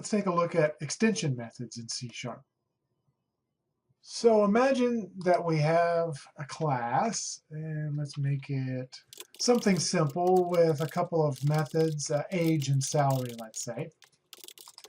Let's take a look at extension methods in C#. So imagine that we have a class, and let's make it something simple with a couple of methods, age and salary, let's say.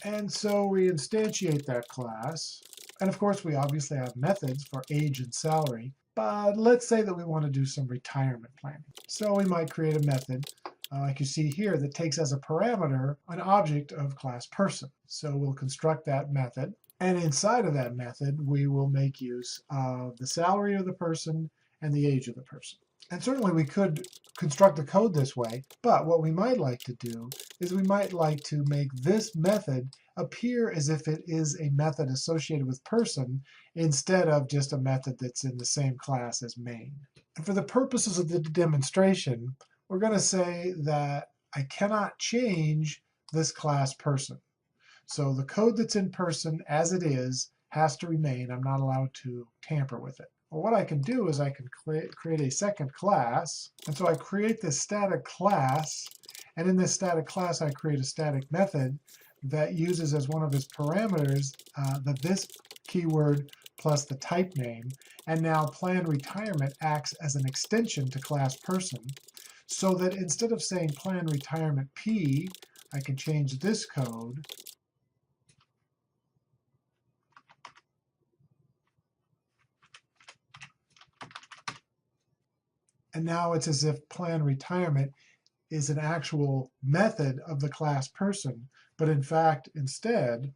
And so we instantiate that class. And of course, we obviously have methods for age and salary. But let's say that we want to do some retirement planning. So we might create a method, like you see here, that takes as a parameter an object of class person. So we'll construct that method. And inside of that method, we will make use of the salary of the person and the age of the person. And certainly we could construct the code this way, but what we might like to do is we might like to make this method appear as if it is a method associated with person instead of just a method that's in the same class as main. And for the purposes of the demonstration, we're going to say that I cannot change this class person. So the code that's in person as it is has to remain. I'm not allowed to tamper with it. Well, what I can do is I can create a second class. And so I create this static class. And in this static class, I create a static method that uses as one of its parameters the this keyword plus the type name. And now plan retirement acts as an extension to class person, so that instead of saying plan retirement P, I can change this code and now it's as if plan retirement is an actual method of the class person, but in fact, instead,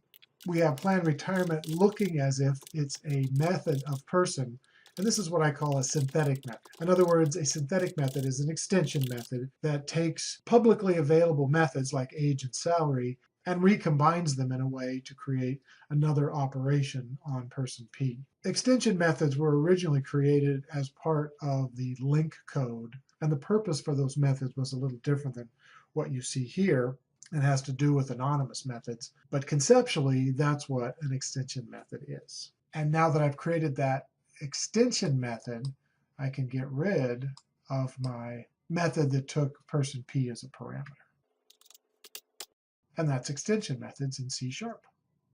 we have plan retirement looking as if it's a method of person, and this is what I call a synthetic method. In other words, a synthetic method is an extension method that takes publicly available methods like age and salary and recombines them in a way to create another operation on person P. Extension methods were originally created as part of the LINQ code, and the purpose for those methods was a little different than what you see here. It has to do with anonymous methods, but conceptually, that's what an extension method is. And now that I've created that extension method, I can get rid of my method that took person P as a parameter. And that's extension methods in C#.